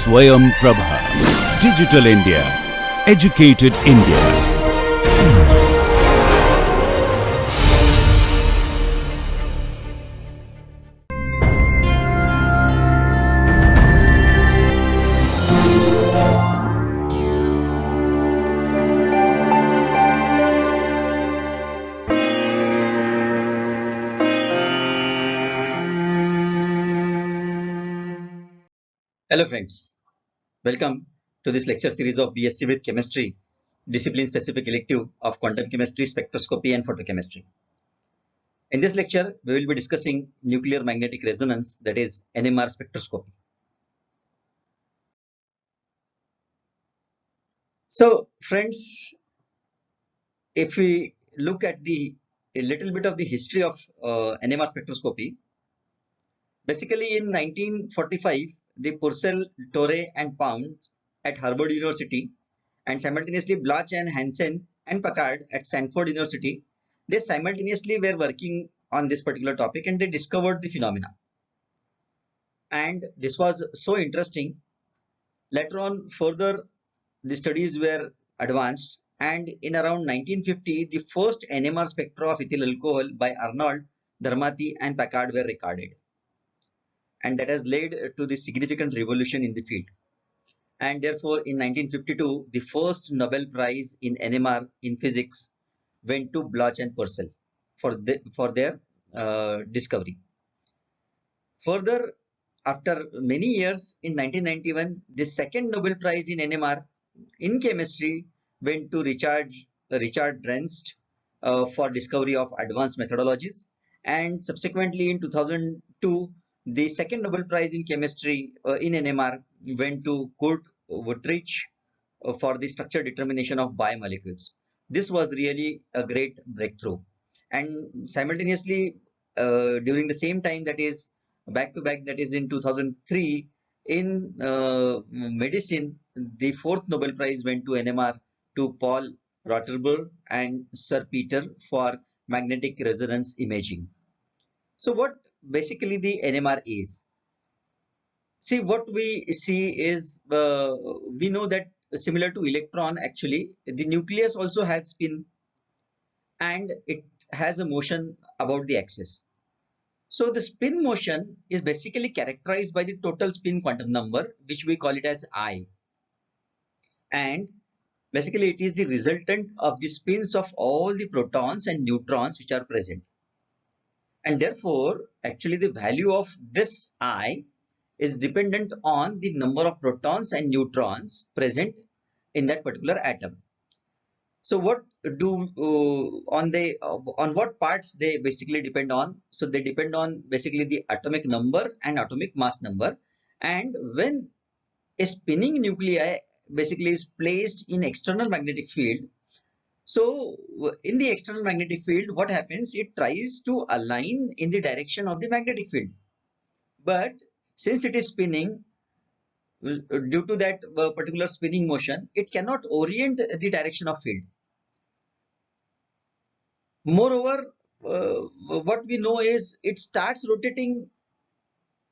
Swayam Prabha. Digital India. Educated India. Hello friends, welcome to this lecture series of BSc with Chemistry, discipline specific elective of quantum chemistry, spectroscopy and photochemistry. In this lecture, we will be discussing nuclear magnetic resonance, that is NMR spectroscopy. So friends, if we look at a little bit of the history of NMR spectroscopy, basically in 1945, the Purcell, Torre and Pound at Harvard University and simultaneously Bloch and Hansen and Packard at Stanford University, they simultaneously were working on this particular topic and they discovered the phenomena. And this was so interesting. Later on, further the studies were advanced, and in around 1950, the first NMR spectra of ethyl alcohol by Arnold, Dharmati and Packard were recorded. And that has led to the significant revolution in the field. And therefore, in 1952, the first Nobel Prize in NMR in physics went to Bloch and Purcell for their discovery. Further, after many years, in 1991, the second Nobel Prize in NMR in chemistry went to Richard Drenst for discovery of advanced methodologies, and subsequently in 2002, the second Nobel Prize in chemistry in NMR went to Kurt Wuttrich for the structure determination of biomolecules. This was really a great breakthrough. And simultaneously, during the same time, that is back to back, that is in 2003, in medicine, the fourth Nobel Prize went to NMR to Paul Roterberg and Sir Peter for magnetic resonance imaging. So what basically the NMR is? See, what we see is, we know that similar to electron, actually, the nucleus also has spin and it has a motion about the axis. So the spin motion is basically characterized by the total spin quantum number, which we call it as I. And basically it is the resultant of the spins of all the protons and neutrons which are present. And therefore, actually the value of this I is dependent on the number of protons and neutrons present in that particular atom. So what do on what parts they basically depend on? So they depend on basically the atomic number and atomic mass number. And when a spinning nuclei basically is placed in external magnetic field, so in the external magnetic field, what happens? It tries to align in the direction of the magnetic field. But since it is spinning, due to that particular spinning motion, it cannot orient the direction of field. Moreover, what we know is it starts rotating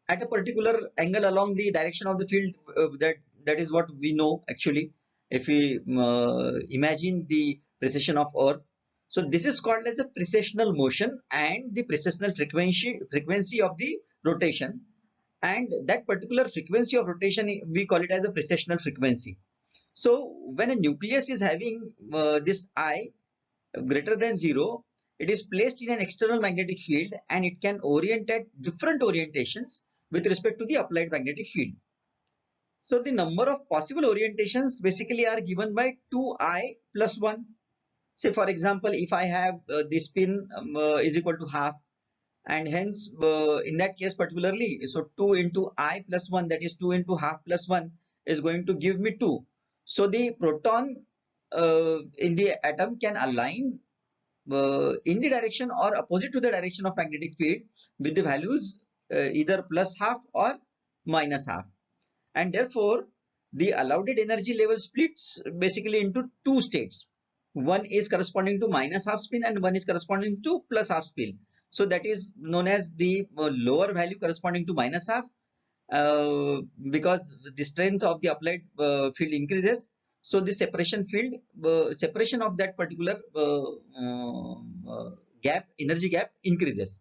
at a particular angle along the direction of the field. That is what we know actually. If we imagine the precession of Earth, so this is called as a precessional motion and the precessional frequency of the rotation. And that particular frequency of rotation, we call it as a precessional frequency. So when a nucleus is having this I greater than 0, it is placed in an external magnetic field and it can orient at different orientations with respect to the applied magnetic field. So the number of possible orientations basically are given by 2I plus 1. Say for example, if I have the spin is equal to half, and hence in that case particularly, so 2 into I plus 1, that is 2 into half plus 1 is going to give me 2. So the proton in the atom can align in the direction or opposite to the direction of magnetic field with the values either plus half or minus half. And therefore the allowed energy level splits basically into two states. One is corresponding to minus half spin and one is corresponding to plus half spin. So that is known as the lower value corresponding to minus half because the strength of the applied field increases, so the separation field, separation of that particular gap, energy gap increases.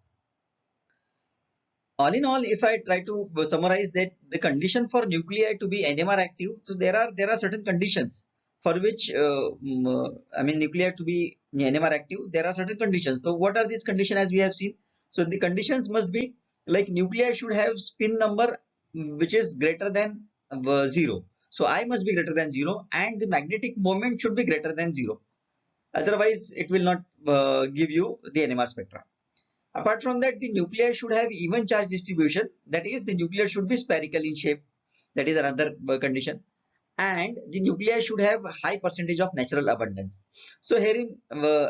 All in all, if I try to summarize that the condition for nuclei to be NMR active, so there are certain conditions for which I mean nuclei to be NMR active. There are certain conditions. So what are these conditions as we have seen? So the conditions must be like nuclei should have spin number which is greater than 0. So I must be greater than 0 and the magnetic moment should be greater than 0. Otherwise, it will not give you the NMR spectra. Apart from that, the nuclei should have even charge distribution. That is, the nuclei should be spherical in shape. That is another condition. And the nuclei should have high percentage of natural abundance. So here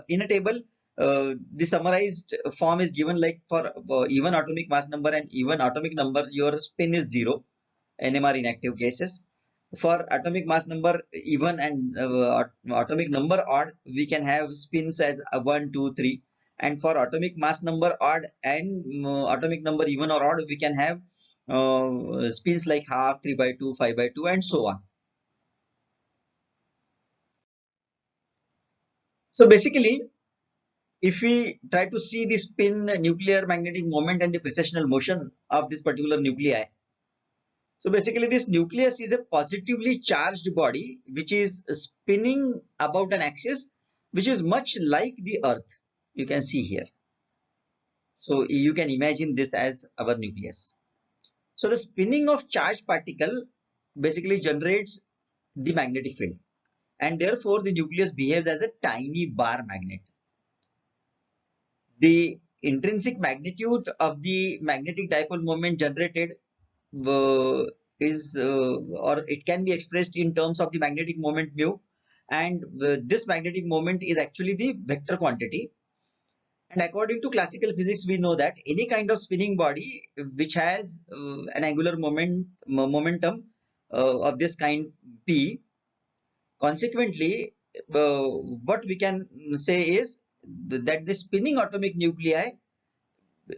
in a table, the summarized form is given like for even atomic mass number and even atomic number, your spin is 0, NMR inactive cases. For atomic mass number even and atomic number odd, we can have spins as 1, 2, 3. And for atomic mass number odd and atomic number even or odd, we can have spins like half, 3 by 2, 5 by 2, and so on. So basically, if we try to see the spin, nuclear magnetic moment, and the precessional motion of this particular nuclei, so basically this nucleus is a positively charged body which is spinning about an axis which is much like the Earth. You can see here. So you can imagine this as our nucleus. So the spinning of charged particle basically generates the magnetic field, and therefore the nucleus behaves as a tiny bar magnet. The intrinsic magnitude of the magnetic dipole moment generated is or it can be expressed in terms of the magnetic moment mu, and this magnetic moment is actually the vector quantity. And according to classical physics, we know that any kind of spinning body which has an angular momentum of this kind p, consequently what we can say is that the spinning atomic nuclei,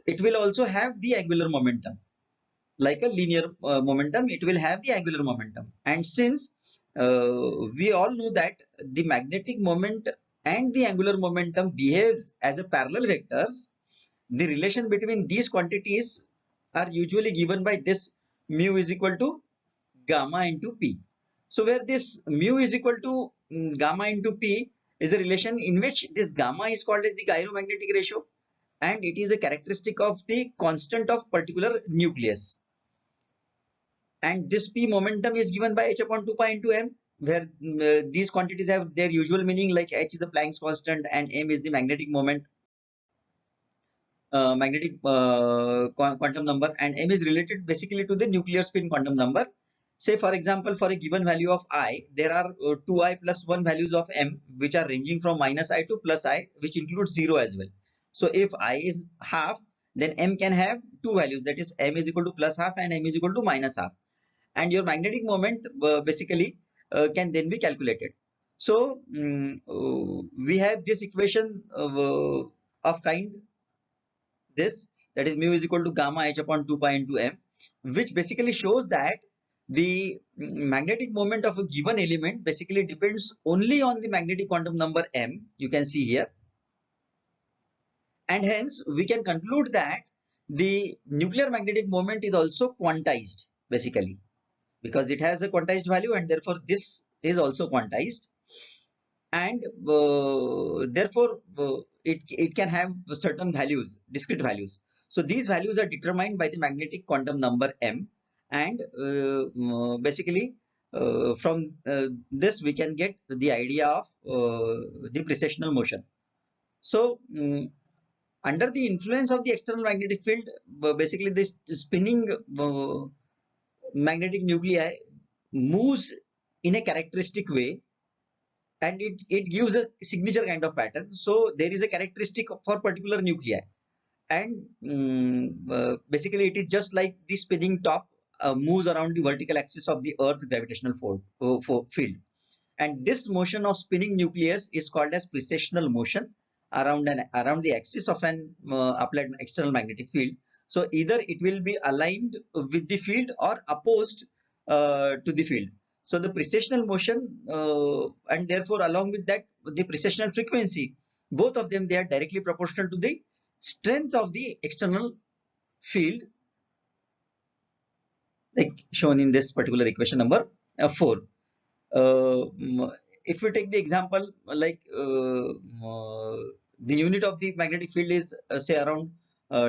it will also have the angular momentum. Like a linear momentum, it will have the angular momentum. And since we all know that the magnetic moment and the angular momentum behaves as a parallel vectors, the relation between these quantities are usually given by this mu is equal to gamma into p. So where this mu is equal to gamma into p is a relation in which this gamma is called as the gyromagnetic ratio, and it is a characteristic of the constant of particular nucleus. And this p momentum is given by h upon 2 pi into m, where these quantities have their usual meaning, like h is the Planck's constant and m is the magnetic moment, quantum number, and m is related basically to the nuclear spin quantum number. Say for example, for a given value of I, there are 2i plus 1 values of m which are ranging from minus I to plus I, which includes 0 as well. So if I is half, then m can have two values, that is m is equal to plus half and m is equal to minus half. And your magnetic moment basically can then be calculated. So we have this equation of kind this, that is mu is equal to gamma h upon 2 pi into m, which basically shows that the magnetic moment of a given element basically depends only on the magnetic quantum number m, you can see here. And hence we can conclude that the nuclear magnetic moment is also quantized basically, because it has a quantized value, and therefore this is also quantized, and therefore it can have certain values, discrete values. So these values are determined by the magnetic quantum number m, and basically from this we can get the idea of the precessional motion. So under the influence of the external magnetic field, basically this spinning magnetic nuclei moves in a characteristic way, and it gives a signature kind of pattern. So there is a characteristic for particular nuclei, and basically it is just like the spinning top moves around the vertical axis of the Earth's gravitational field. And this motion of spinning nucleus is called as precessional motion around the axis of an applied external magnetic field. So either it will be aligned with the field or opposed to the field. So the precessional motion and therefore along with that the precessional frequency, both of them, they are directly proportional to the strength of the external field, like shown in this particular equation number 4. If we take the example like the unit of the magnetic field is say around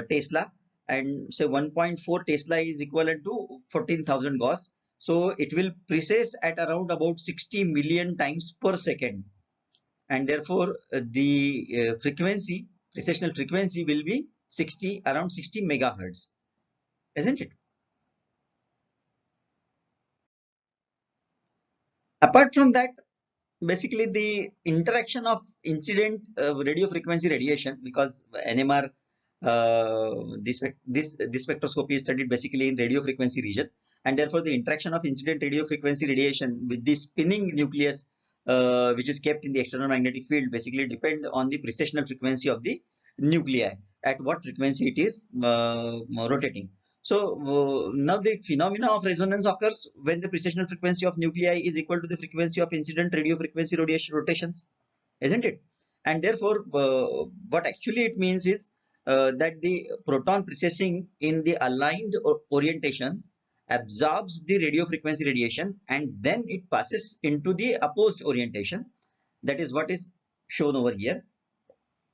Tesla, and say 1.4 Tesla is equivalent to 14,000 Gauss. So it will precess at around about 60 million times per second, and therefore the frequency, precessional frequency, will be around 60 megahertz, isn't it? Apart from that, basically the interaction of incident radio frequency radiation, because NMR, this spectroscopy is studied basically in radio frequency region, and therefore the interaction of incident radio frequency radiation with the spinning nucleus which is kept in the external magnetic field basically depend on the precessional frequency of the nuclei, at what frequency it is rotating. So now the phenomena of resonance occurs when the precessional frequency of nuclei is equal to the frequency of incident radio frequency rotations, isn't it? And therefore, what actually it means is that the proton precessing in the aligned orientation absorbs the radio frequency radiation and then it passes into the opposed orientation. That is what is shown over here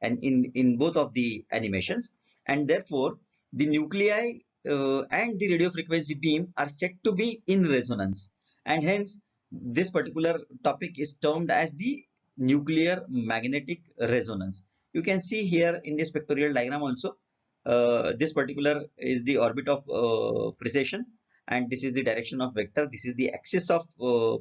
and in both of the animations, and therefore the nuclei and the radio frequency beam are said to be in resonance, and hence this particular topic is termed as the nuclear magnetic resonance. You can see here in this pictorial diagram also, this particular is the orbit of precession, and this is the direction of vector. This is the axis of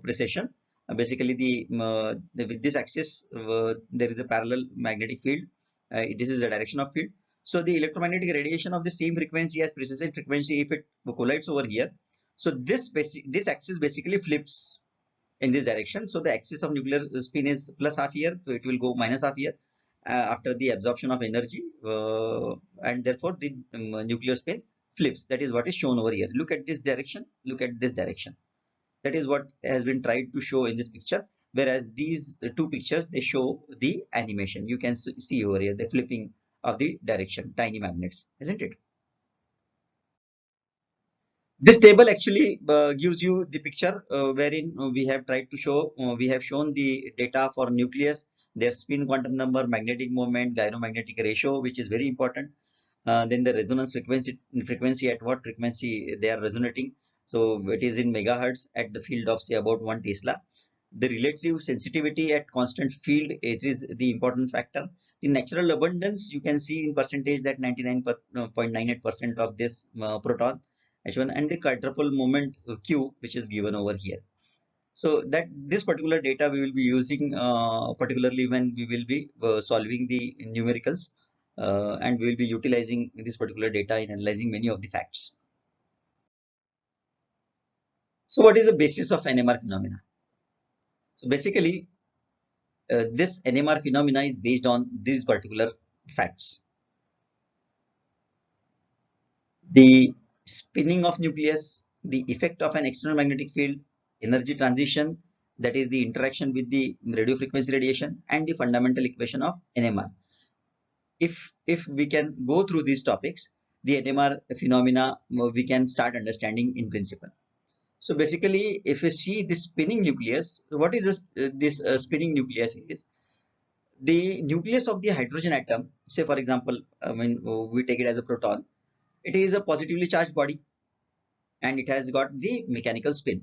precession. Basically with this axis there is a parallel magnetic field. This is the direction of field. So the electromagnetic radiation of the same frequency as precession frequency, if it collides over here, so this axis basically flips in this direction. So the axis of nuclear spin is plus half here, so it will go minus half here after the absorption of energy, and therefore the nuclear spin flips. That is what is shown over here. Look at this direction, look at this direction. That is what has been tried to show in this picture, whereas these two pictures, they show the animation. You can see over here the flipping of the direction, tiny magnets, isn't it? This table actually gives you the picture wherein we have tried to show, we have shown the data for nucleus, their spin quantum number, magnetic moment, gyromagnetic ratio, which is very important. Then the resonance frequency, at what frequency they are resonating. So it is in megahertz at the field of say about 1 Tesla. The relative sensitivity at constant field, it is the important factor. The natural abundance, you can see in percentage that 99.98% of this proton H1, and the quadruple moment Q, which is given over here. So that this particular data we will be using particularly when we will be solving the numericals, and we will be utilizing this particular data in analyzing many of the facts. So what is the basis of NMR phenomena? So basically this NMR phenomena is based on these particular facts. The spinning of nucleus, the effect of an external magnetic field, energy transition, that is the interaction with the radio frequency radiation, and the fundamental equation of NMR. If we can go through these topics, the NMR phenomena we can start understanding in principle. So basically, if you see this spinning nucleus, what is this spinning nucleus is? The nucleus of the hydrogen atom, say for example, we take it as a proton, it is a positively charged body and it has got the mechanical spin.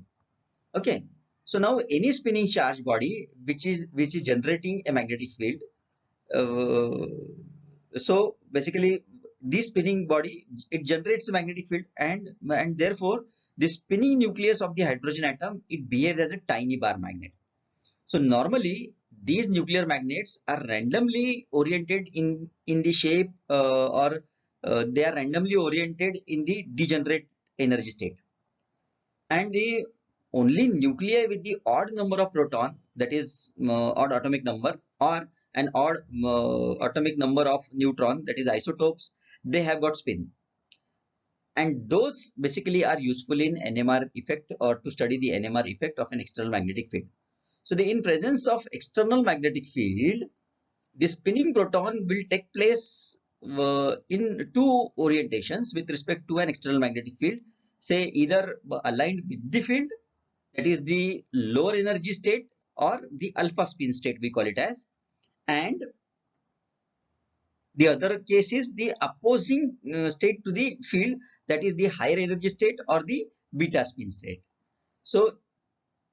Okay, so now any spinning charged body which is generating a magnetic field, so basically this spinning body, it generates a magnetic field, and therefore the spinning nucleus of the hydrogen atom, it behaves as a tiny bar magnet. So normally these nuclear magnets are randomly oriented in the shape or they are randomly oriented in the degenerate energy state, and the only nuclei with the odd number of proton, that is odd atomic number, or an odd atomic number of neutron, that is isotopes, they have got spin. and those basically are useful in NMR effect or to study the NMR effect of an external magnetic field. So in presence of external magnetic field, the spinning proton will take place in two orientations with respect to an external magnetic field, say either aligned with the field, that is the lower energy state, or the alpha spin state we call it as, and the other case is the opposing state to the field, that is the higher energy state or the beta spin state. So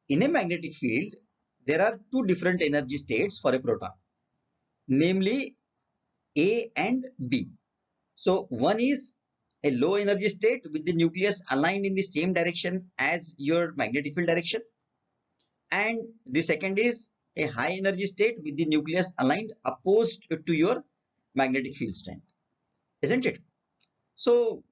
in a magnetic field, there are two different energy states for a proton, namely A and B. So one is a low energy state with the nucleus aligned in the same direction as your magnetic field direction, and the second is a high energy state with the nucleus aligned opposed to your magnetic field strength, isn't it? So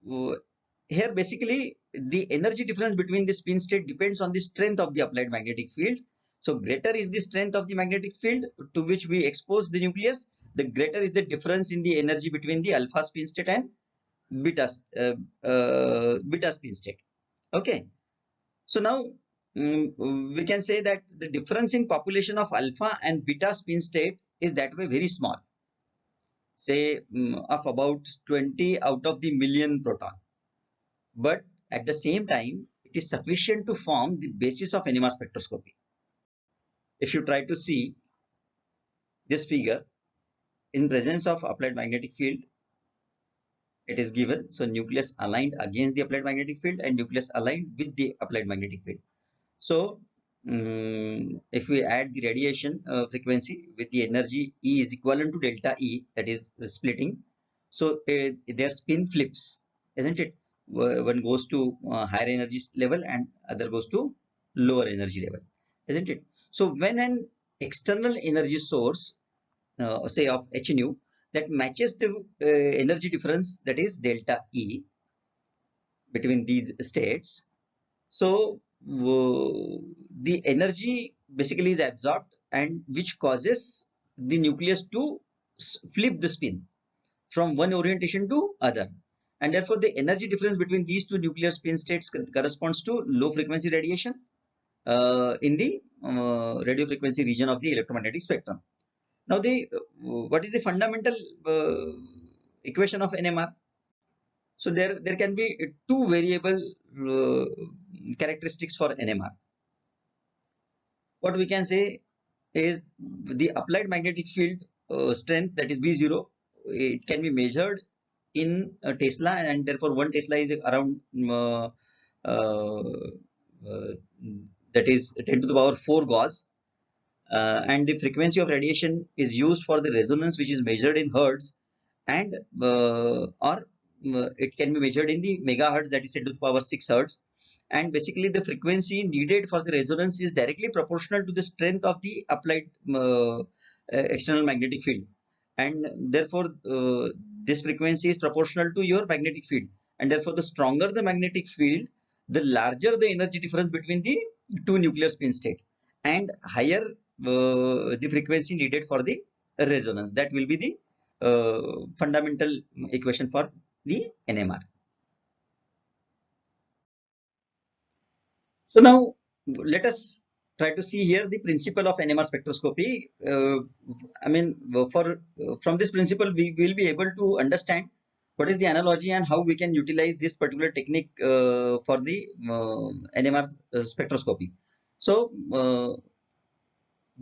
here basically the energy difference between the spin state depends on the strength of the applied magnetic field. So greater is the strength of the magnetic field to which we expose the nucleus, the greater is the difference in the energy between the alpha spin state and beta beta spin state. Okay, so now we can say that the difference in population of alpha and beta spin state is that way very small, say of about 20 out of the million proton, but at the same time it is sufficient to form the basis of NMR spectroscopy. If you try to see this figure, in presence of applied magnetic field, it is given, so nucleus aligned against the applied magnetic field and nucleus aligned with the applied magnetic field. So if we add the radiation frequency with the energy E is equivalent to delta E, that is splitting, so their spin flips, isn't it? One goes to higher energy level and other goes to lower energy level, isn't it? So when an external energy source, say of h nu, that matches the energy difference, that is delta E, between these states, so the energy basically is absorbed, and which causes the nucleus to flip the spin from one orientation to other, and therefore the energy difference between these two nuclear spin states corresponds to low frequency radiation in the radio frequency region of the electromagnetic spectrum. Now what is the fundamental equation of NMR? So there can be two variable characteristics for NMR. What we can say is the applied magnetic field strength, that is V0, it can be measured in Tesla, and therefore 1 Tesla is around that is 10 to the power 4 Gauss, and the frequency of radiation is used for the resonance, which is measured in hertz, and or it can be measured in the megahertz, that is 10 to the power 6 hertz, and basically the frequency needed for the resonance is directly proportional to the strength of the applied external magnetic field, and therefore this frequency is proportional to your magnetic field, and therefore the stronger the magnetic field, the larger the energy difference between the two nuclear spin state, and higher the frequency needed for the resonance. That will be the fundamental equation for the NMR. So now let us try to see here the principle of NMR spectroscopy. I mean, from this principle we will be able to understand what is the analogy and how we can utilize this particular technique for the NMR spectroscopy. So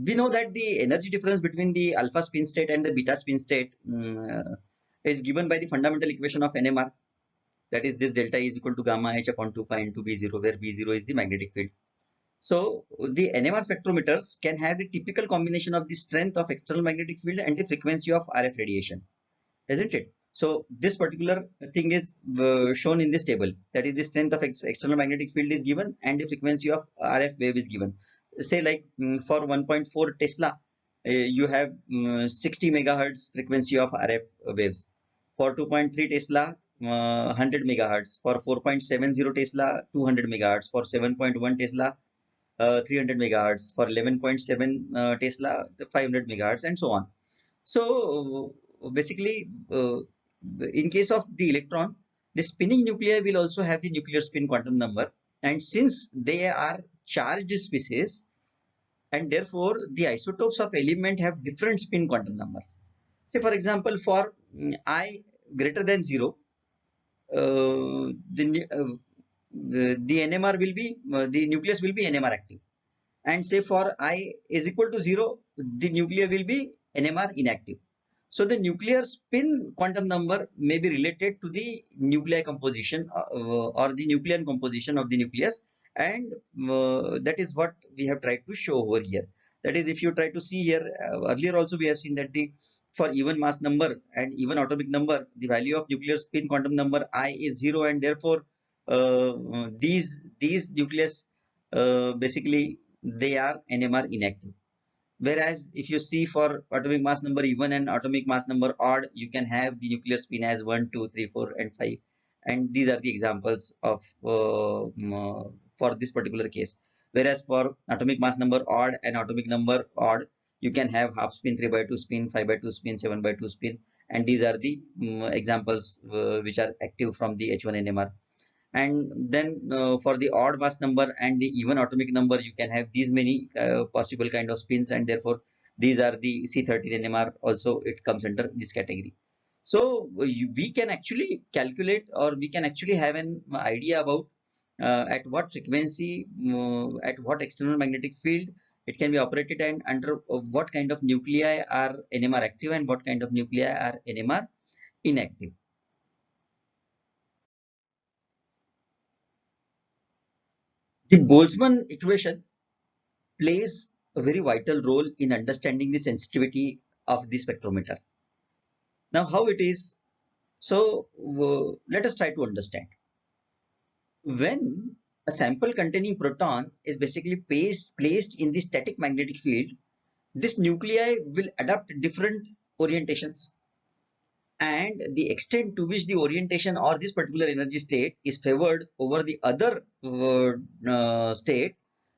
we know that the energy difference between the alpha spin state and the beta spin state is given by the fundamental equation of NMR, that is this delta is equal to gamma h upon 2 pi into B0, where B0 is the magnetic field. So the NMR spectrometers can have the typical combination of the strength of external magnetic field and the frequency of RF radiation, isn't it? So this particular thing is shown in this table, that is the strength of external magnetic field is given and the frequency of RF wave is given. Say like for 1.4 Tesla, you have 60 megahertz frequency of RF waves. For 2.3 Tesla, 100 megahertz. For 4.70 Tesla, 200 megahertz. For 7.1 Tesla, 300 megahertz. For 11.7 Tesla, 500 megahertz, and so on. So basically, in case of the electron, The spinning nuclei will also have the nuclear spin quantum number, and since they are charged species, and therefore the isotopes of element have different spin quantum numbers. Say for example, for I greater than 0, the NMR will be the nucleus will be NMR active, and say for I is equal to 0, the nucleus will be NMR inactive. So the nuclear spin quantum number may be related to the nuclei composition or the nucleon composition of the nucleus, and that is what we have tried to show over here. That is, if you try to see here, earlier also we have seen that the for even mass number and even atomic number, the value of nuclear spin quantum number I is 0, and therefore these nucleus basically they are NMR inactive. Whereas if you see for atomic mass number even and atomic mass number odd, you can have the nuclear spin as 1, 2, 3, 4, and 5. And these are the examples of for this particular case. Whereas for atomic mass number odd and atomic number odd, you can have half spin, 3 by 2 spin, 5 by 2 spin, 7 by 2 spin. And these are the examples which are active from the H1 NMR. And then for the odd mass number and the even atomic number, you can have these many possible kind of spins, and therefore these are the C13 NMR also, it comes under this category. So we can actually calculate, or we can actually have an idea about at what frequency, at what external magnetic field it can be operated, and under what kind of nuclei are NMR active and what kind of nuclei are NMR inactive. The Boltzmann equation plays a very vital role in understanding the sensitivity of the spectrometer. Now, how it is? So, let us try to understand. When a sample containing proton is basically placed in the static magnetic field, this nuclei will adopt different orientations, and the extent to which the orientation or this particular energy state is favored over the other state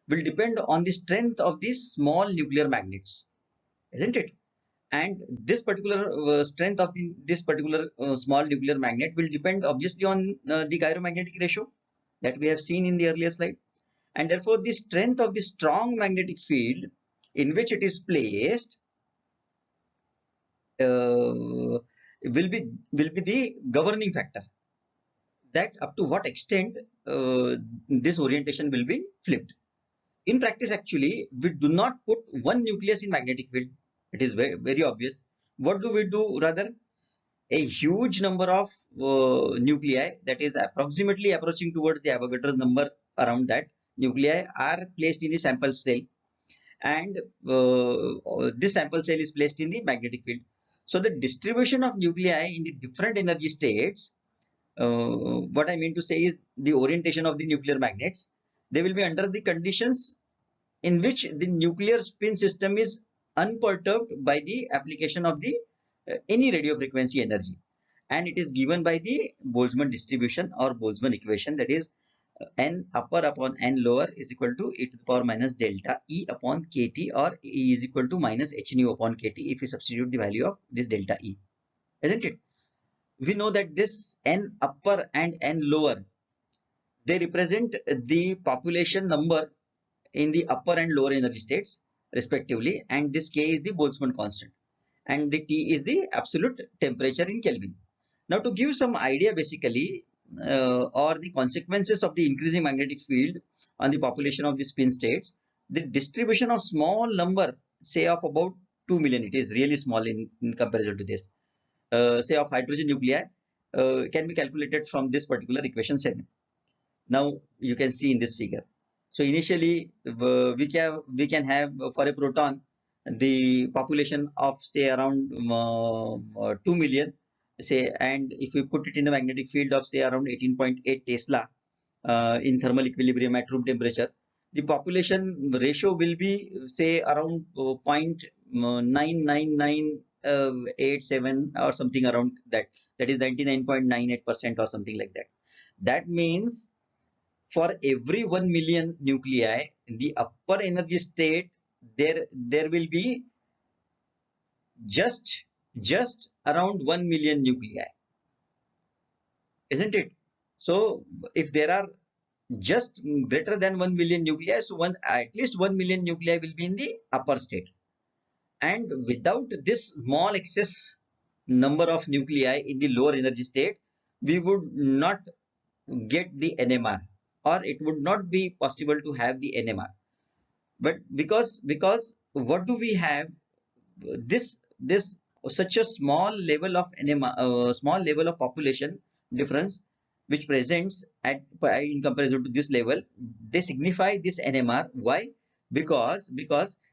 will depend on the strength of these small nuclear magnets, isn't it? And this particular strength of this particular small nuclear magnet will depend obviously on the gyromagnetic ratio that we have seen in the earlier slide, and therefore the strength of the strong magnetic field in which it is placed will be the governing factor, that up to what extent this orientation will be flipped. In practice, actually, we do not put one nucleus in magnetic field. It is very, very obvious. What do we do? Rather, a huge number of nuclei, that is approximately approaching towards the Avogadro's number, around that nuclei are placed in the sample cell, and this sample cell is placed in the magnetic field. So the distribution of nuclei in the different energy states, what I mean to say is the orientation of the nuclear magnets, they will be under the conditions in which the nuclear spin system is unperturbed by the application of the any radio frequency energy, and it is given by the Boltzmann distribution or Boltzmann equation, that is n upper upon n lower is equal to e to the power minus delta E upon kt, or E is equal to minus h nu upon kt if we substitute the value of this delta E, isn't it? We know that this n upper and n lower, they represent the population number in the upper and lower energy states respectively, and this K is the Boltzmann constant, and the T is the absolute temperature in Kelvin. Now, to give some idea basically or the consequences of the increasing magnetic field on the population of the spin states, the distribution of small number, say of about 2 million, it is really small in comparison to this, say of hydrogen nuclei, can be calculated from this particular equation 7. Now you can see in this figure. So initially we can have for a proton the population of say around 2 million, say, and if we put it in a magnetic field of say around 18.8 Tesla in thermal equilibrium at room temperature, the population ratio will be say around 0.99987 or something around that, that is 99.98% or something like that. That means for every 1 million nuclei in the upper energy state, there will be just around 1 million nuclei. isn't it? So if there are just greater than 1 million nuclei, so at least 1 million nuclei will be in the upper state. And without this small excess number of nuclei in the lower energy state, we would not get the NMR, or it would not be possible to have the NMR. But because what do we have? This such a small level of NMR, small level of population difference which presents at in comparison to this level, they signify this NMR. Why? Because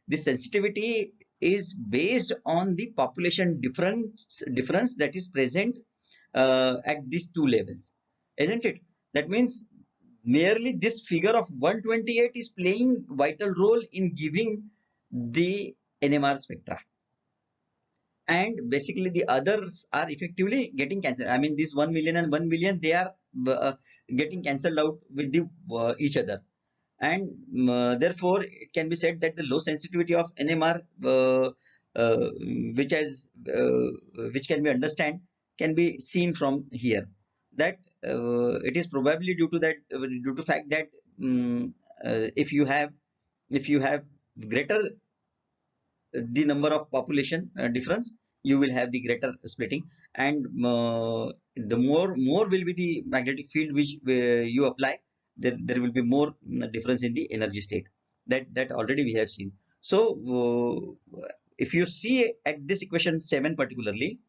the sensitivity is based on the population difference that is present at these two levels, isn't it? That means merely this figure of 128 is playing vital role in giving the NMR spectra, and basically the others are effectively getting cancelled. I mean, this 1 million and 1 million, they are getting cancelled out with the each other, and therefore it can be said that the low sensitivity of NMR, uh, which has which can be understand, can be seen from here, that it is probably due to that due to fact that if you have greater the number of population difference, you will have the greater splitting, and the more will be the magnetic field which you apply, there will be more difference in the energy state, that already we have seen. So if you see at this equation 7 particularly,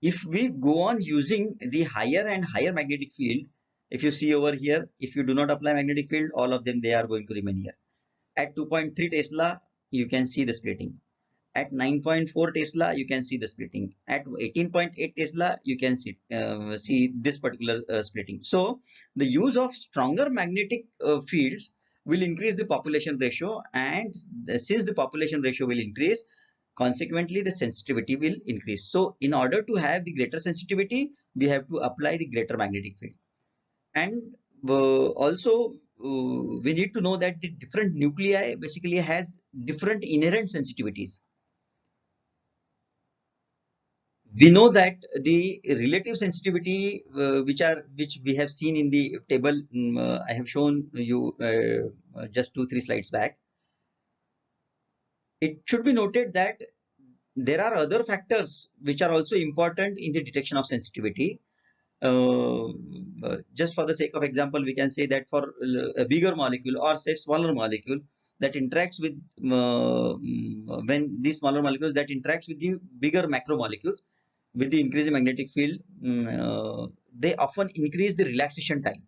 if we go on using the higher and higher magnetic field, if you see over here, if you do not apply magnetic field, all of them, they are going to remain here. At 2.3 Tesla, you can see the splitting. At 9.4 Tesla, you can see the splitting. At 18.8 Tesla, you can see this particular splitting. So the use of stronger magnetic fields will increase the population ratio, and since the population ratio will increase, consequently the sensitivity will increase. So in order to have the greater sensitivity, we have to apply the greater magnetic field. And also we need to know that the different nuclei basically has different inherent sensitivities. We know that the relative sensitivity which we have seen in the table, I have shown you just 2-3 slides back. It should be noted that there are other factors which are also important in the detection of sensitivity. Just for the sake of example, we can say that for a bigger molecule, or say smaller molecule that interacts with when these smaller molecules that interacts with the bigger macromolecules, with the increasing magnetic field, they often increase the relaxation time,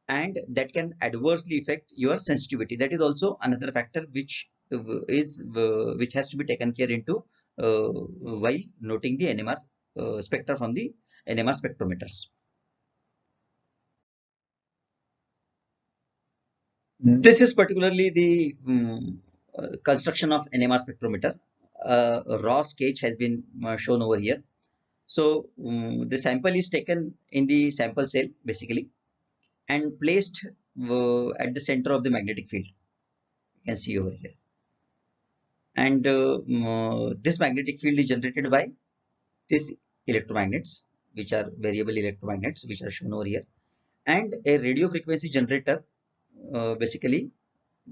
and that can adversely affect your sensitivity. That is also another factor which which has to be taken care into while noting the NMR spectra from the NMR spectrometers. This is particularly the construction of NMR spectrometer. A raw sketch has been shown over here. So the sample is taken in the sample cell basically, and placed at the center of the magnetic field. You can see over here. And this magnetic field is generated by these electromagnets, which are variable electromagnets, which are shown over here. And a radio frequency generator, basically,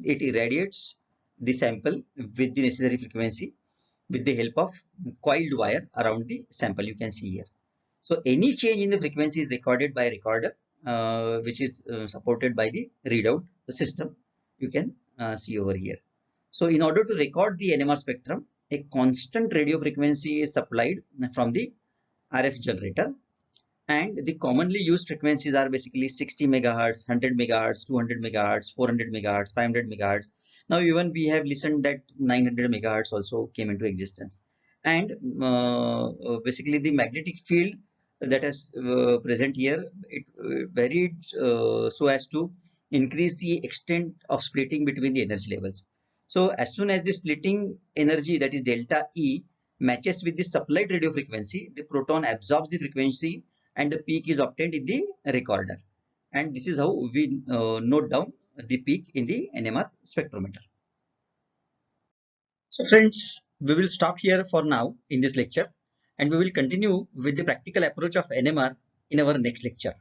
it irradiates the sample with the necessary frequency with the help of coiled wire around the sample. You can see here. So any change in the frequency is recorded by a recorder, which is supported by the readout system. You can see over here. So in order to record the NMR spectrum, a constant radio frequency is supplied from the RF generator, and the commonly used frequencies are basically 60 megahertz, 100 megahertz, 200 megahertz, 400 megahertz, 500 megahertz. Now even we have listened that 900 megahertz also came into existence. And basically the magnetic field that is present here, it varied so as to increase the extent of splitting between the energy levels. So as soon as the splitting energy, that is delta E, matches with the supplied radio frequency, the proton absorbs the frequency and the peak is obtained in the recorder. And this is how we note down the peak in the NMR spectrometer. So friends, we will stop here for now in this lecture, and we will continue with the practical approach of NMR in our next lecture.